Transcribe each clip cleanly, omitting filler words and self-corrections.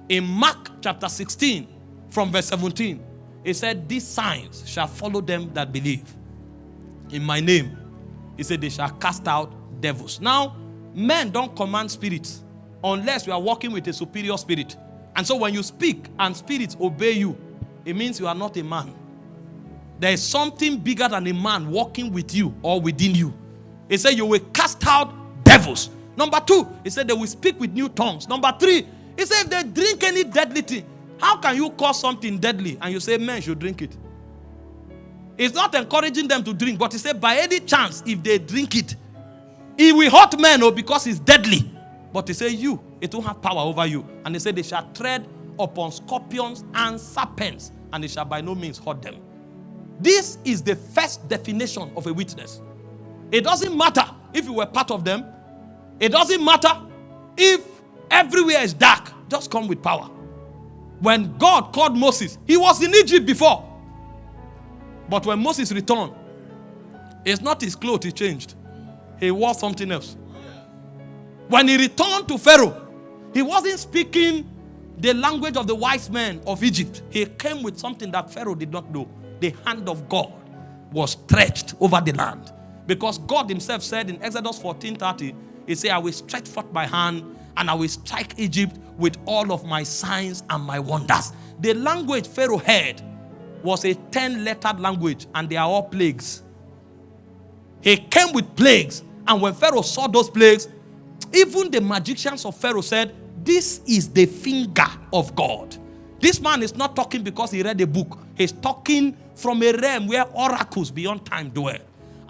In Mark chapter 16, from verse 17, it said, these signs shall follow them that believe. In my name, he said, they shall cast out devils. Now, men don't command spirits unless you are working with a superior spirit. And so when you speak and spirits obey you, it means you are not a man. There is something bigger than a man working with you or within you. He said you will cast out devils. Number 2, he said they will speak with new tongues. Number 3, he said if they drink any deadly thing, how can you cause something deadly and you say men should drink it? It's not encouraging them to drink, but he said by any chance if they drink it, it will hurt men because it's deadly. But he said it will have power over you. And he said they shall tread upon scorpions and serpents, and it shall by no means hurt them. This is the first definition of a witness. It doesn't matter if you were part of them. It doesn't matter if everywhere is dark. Just come with power. When God called Moses, he was in Egypt before. But when Moses returned, it's not his clothes he changed. He wore something else. When he returned to Pharaoh, he wasn't speaking the language of the wise men of Egypt. He came with something that Pharaoh did not know. The hand of God was stretched over the land. Because God himself said in Exodus 14:30, he said, I will stretch forth my hand and I will strike Egypt with all of my signs and my wonders. The language Pharaoh heard was a 10-lettered language, and they are all plagues. He came with plagues, and when Pharaoh saw those plagues, even the magicians of Pharaoh said, this is the finger of God. This man is not talking because he read a book. He's talking from a realm where oracles beyond time dwell.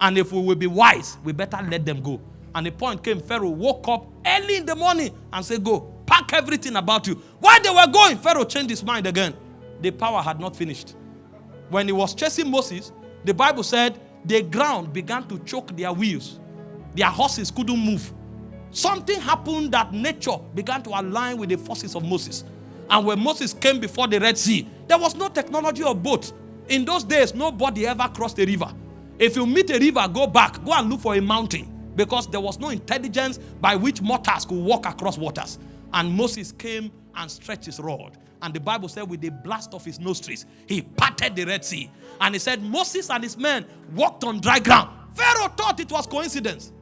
And if we will be wise, we better let them go. And the point came, Pharaoh woke up early in the morning and said, go, pack everything about you. While they were going, Pharaoh changed his mind again. The power had not finished. When he was chasing Moses, the Bible said the ground began to choke their wheels. Their horses couldn't move. Something happened that nature began to align with the forces of Moses. And when Moses came before the Red Sea, there was no technology of boats. In those days, nobody ever crossed a river. If you meet a river, go back. Go and look for a mountain. Because there was no intelligence by which mortals could walk across waters. And Moses came and stretched his rod. And the Bible said with the blast of his nostrils, he parted the Red Sea. And he said Moses and his men walked on dry ground. Pharaoh thought it was coincidence.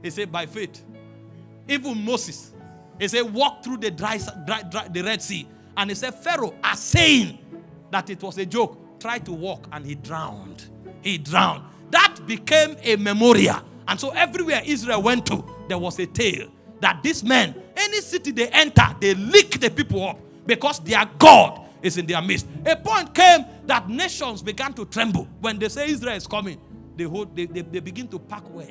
He said by faith. Even Moses, he said walk through the Red Sea. And he said Pharaoh, as saying that it was a joke, tried to walk and he drowned. He drowned. That became a memorial. And so everywhere Israel went to, there was a tale that these men, any city they enter, they lick the people up because their God is in their midst. A point came that nations began to tremble. When they say Israel is coming, they begin to pack well.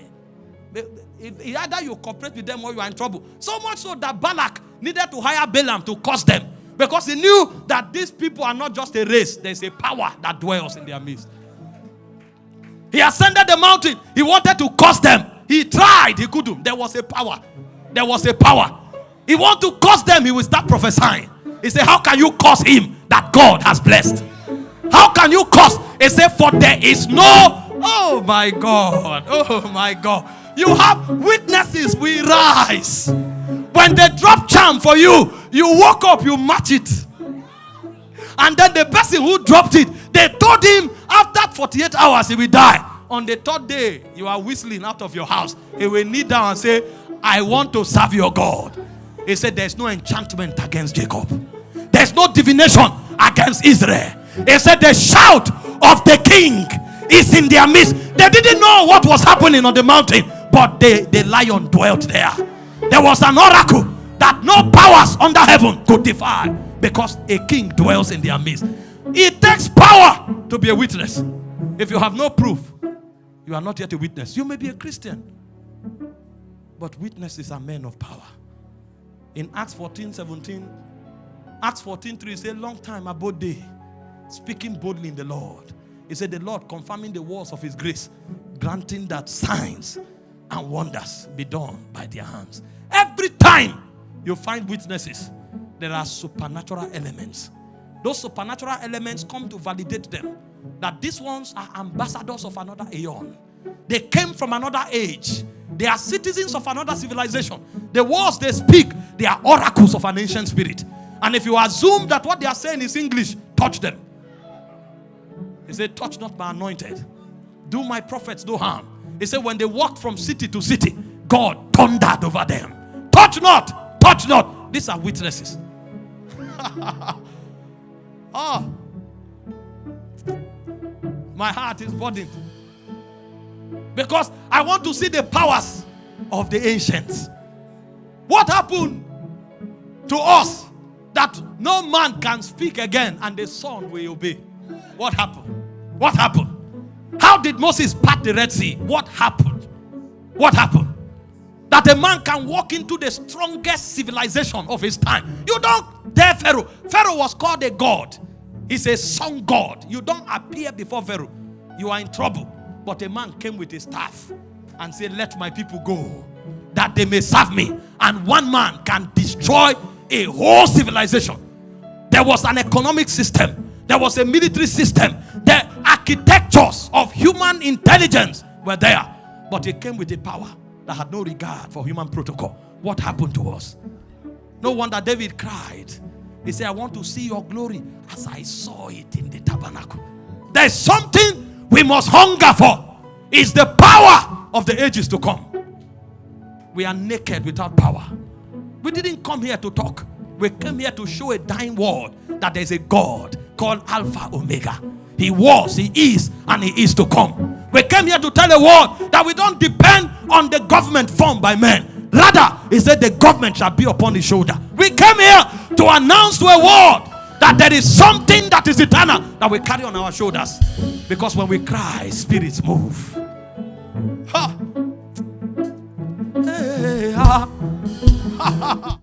Either you cooperate with them or you are in trouble. So much so that Balak needed to hire Balaam to curse them. Because he knew that these people are not just a race. There's a power that dwells in their midst. He ascended the mountain. He wanted to curse them. He tried. He couldn't. There was a power. There was a power. He wanted to curse them. He will start prophesying. He said, how can you curse him that God has blessed? How can you curse? He said, for there is no... Oh my God. Oh my God. You have witnesses. We rise. When they drop charm for you, you woke up, you match it. And then the person who dropped it, they told him after 48 hours he will die. On the third day, you are whistling out of your house. He will kneel down and say, I want to serve your God. He said, there's no enchantment against Jacob. There's no divination against Israel. He said, the shout of the king is in their midst. They didn't know what was happening on the mountain, but the lion dwelt there. There was an oracle that no powers under heaven could defy, because a king dwells in their midst. It takes power to be a witness. If you have no proof, you are not yet a witness. You may be a Christian, but witnesses are men of power. In Acts 14:17, Acts 14:3 says, long time abode they, speaking boldly in the Lord. He said, the Lord confirming the words of his grace, granting that signs and wonders be done by their hands. Every time you find witnesses, there are supernatural elements. Those supernatural elements come to validate them that these ones are ambassadors of another aeon. They came from another age. They are citizens of another civilization. The words they speak, they are oracles of an ancient spirit. And if you assume that what they are saying is English, touch them. He said, touch not my anointed. Do my prophets no harm. He said, when they walked from city to city, God thundered over them. Touch not, touch not. These are witnesses. Oh, my heart is burdened. Because I want to see the powers of the ancients. What happened to us that no man can speak again and the son will obey? What happened? What happened? How did Moses part the Red Sea? What happened? What happened? That a man can walk into the strongest civilization of his time. You don't dare Pharaoh. Pharaoh was called a god. He's a sun god. You don't appear before Pharaoh. You are in trouble. But a man came with his staff and said, let my people go, that they may serve me. And one man can destroy a whole civilization. There was an economic system. There was a military system. The architectures of human intelligence were there. But it came with a power that had no regard for human protocol. What happened to us? No wonder David cried. He said, I want to see your glory as I saw it in the tabernacle. There's something we must hunger for. It's the power of the ages to come. We are naked without power. We didn't come here to talk. We came here to show a dying world that there's a God called Alpha Omega. He was, he is, and he is to come. We came here to tell the world that we don't depend on the government formed by men. Rather, he said the government shall be upon his shoulder. We came here to announce to a world that there is something that is eternal that we carry on our shoulders. Because when we cry, spirits move. Ha! Hey, ha! Ha, ha, ha.